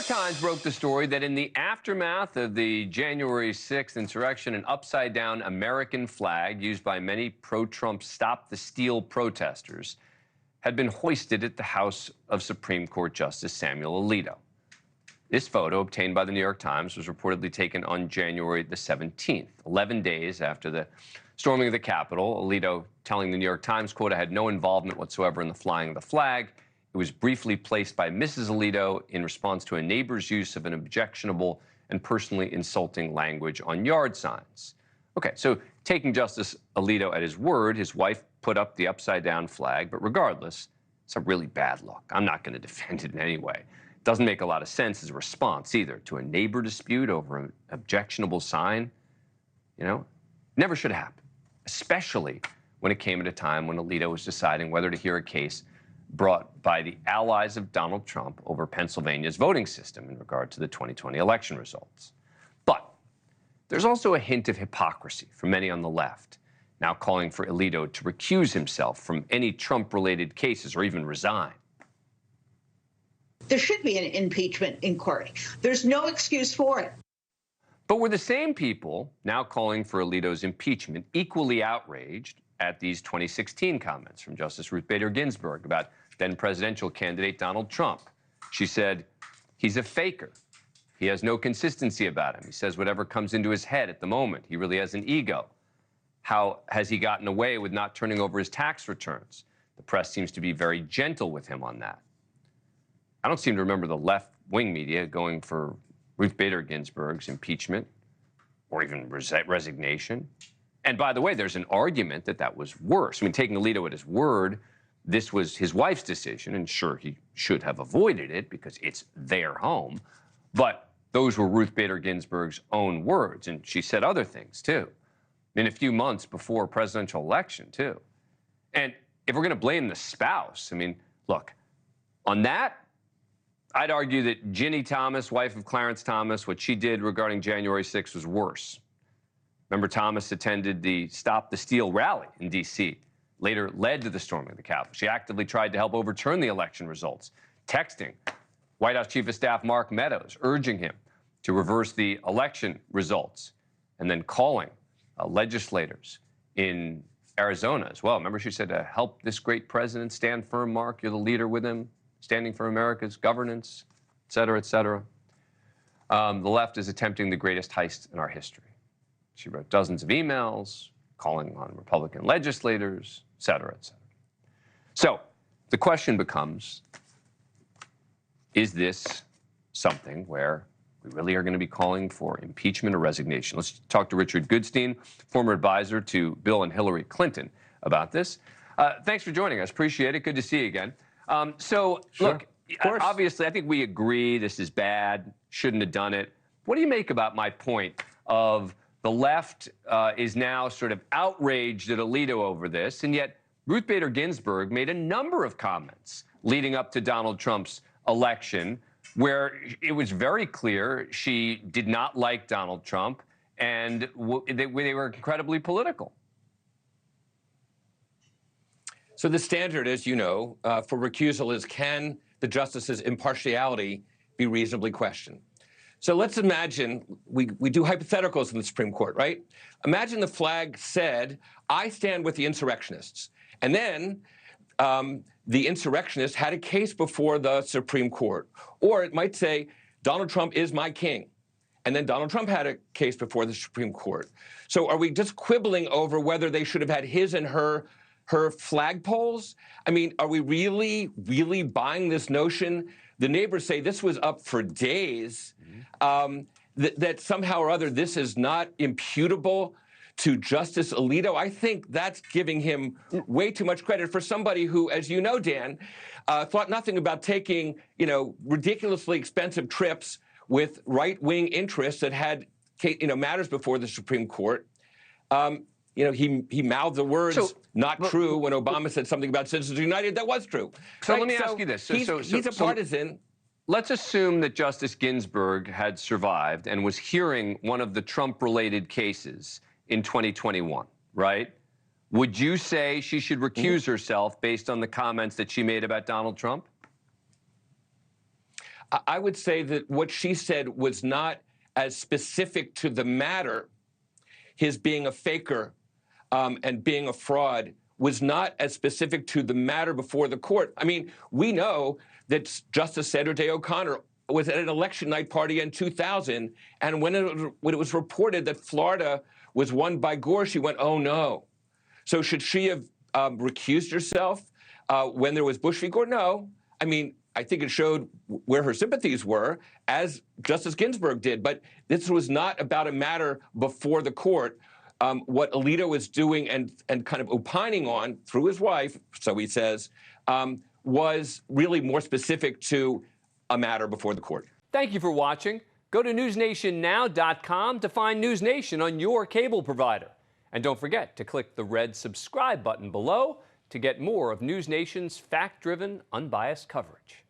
Times broke the story that in the aftermath of the January 6th insurrection, an upside-down American flag used by many pro-Trump Stop the Steal protesters had been hoisted at the house of Supreme Court Justice Samuel Alito. This photo, obtained by the New York Times, was reportedly taken on January the 17th, 11 days after the storming of the Capitol. Alito telling the New York Times, quote, "I had no involvement whatsoever in the flying of the flag. It was briefly placed by Mrs. Alito in response to a neighbor's use of an objectionable and personally insulting language on yard signs." Okay, so taking Justice Alito at his word, his wife put up the upside-down flag, but regardless, it's a really bad look. I'm not going to defend it in any way. It doesn't make a lot of sense as a response either to a neighbor dispute over an objectionable sign. You know, never should have happened, especially when it came at a time when Alito was deciding whether to hear a case brought by the allies of Donald Trump over Pennsylvania's voting system in regard to the 2020 election results. But there's also a hint of hypocrisy from many on the left, now calling for Alito to recuse himself from any Trump-related cases or even resign. There should be an impeachment inquiry. There's no excuse for it. But were the same people now calling for Alito's impeachment equally outraged at these 2016 comments from Justice Ruth Bader Ginsburg about then presidential candidate Donald Trump? She said, "He's a faker. He has no consistency about him. He says whatever comes into his head at the moment. He really has an ego. How has he gotten away with not turning over his tax returns? The press seems to be very gentle with him on that." I don't seem to remember the left-wing media going for Ruth Bader Ginsburg's impeachment or even resignation. And by the way, there's an argument that that was worse. I mean, taking Alito at his word, this was his wife's decision, and sure, he should have avoided it because it's their home. But those were Ruth Bader Ginsburg's own words, and she said other things, too, in a few months before a presidential election, too. And if we're going to blame the spouse, I mean, look, on that, I'd argue that Ginny Thomas, wife of Clarence Thomas, what she did regarding January 6th was worse. Remember, Thomas attended the Stop the Steal rally in D.C., later led to the storming of the Capitol. She actively tried to help overturn the election results, texting White House Chief of Staff Mark Meadows, urging him to reverse the election results, and then calling legislators in Arizona as well. Remember, she said, "Help this great president stand firm, Mark. You're the leader with him, standing for America's governance," et cetera, et cetera. The left is attempting the greatest heist in our history. She wrote dozens of emails calling on Republican legislators, et cetera, et cetera. So the question becomes, is this something where we really are going to be calling for impeachment or resignation? Let's talk to Richard Goodstein, former advisor to Bill and Hillary Clinton, about this. Thanks for joining us. Appreciate it. Good to see you again. Sure, look, obviously, I think we agree this is bad, shouldn't have done it. What do you make about my point of the left is now sort of outraged at Alito over this, and yet Ruth Bader Ginsburg made a number of comments leading up to Donald Trump's election where it was very clear she did not like Donald Trump, and they were incredibly political. So the standard, as you know, for recusal is, can the justice's impartiality be reasonably questioned? So let's imagine we do hypotheticals in the Supreme Court, right? Imagine the flag said, "I stand with the insurrectionists." And then the insurrectionists had a case before the Supreme Court. Or it might say, "Donald Trump is my king." And then Donald Trump had a case before the Supreme Court. So are we just quibbling over whether they should have had his and her flagpoles? I mean, are we really buying this notion? The neighbors say this was up for days, that somehow or other this is not imputable to Justice Alito. I think that's giving him way too much credit for somebody who, as you know, Dan, thought nothing about taking, ridiculously expensive trips with right-wing interests that had, matters before the Supreme Court. He mouthed the words, "not true," when Obama said something about Citizens United that was true. So let me ask you this. He's a partisan. Let's assume that Justice Ginsburg had survived and was hearing one of the Trump-related cases in 2021, right? Would you say she should recuse herself based on the comments that she made about Donald Trump? I would say that what she said was not as specific to the matter, his being a faker and being a fraud, was not as specific to the matter before the court. I mean, we know that Justice Sandra Day O'Connor was at an election night party in 2000, and when it was reported that Florida was won by Gore, she went, oh no. So should she have recused herself when there was Bush v. Gore? No. I mean, I think it showed where her sympathies were, as Justice Ginsburg did. But this was not about a matter before the court. What Alito was doing and kind of opining on through his wife, so he says, was really more specific to a matter before the court. Thank you for watching. Go to newsnationnow.com to find News Nation on your cable provider. And don't forget to click the red subscribe button below to get more of News Nation's fact-driven, unbiased coverage.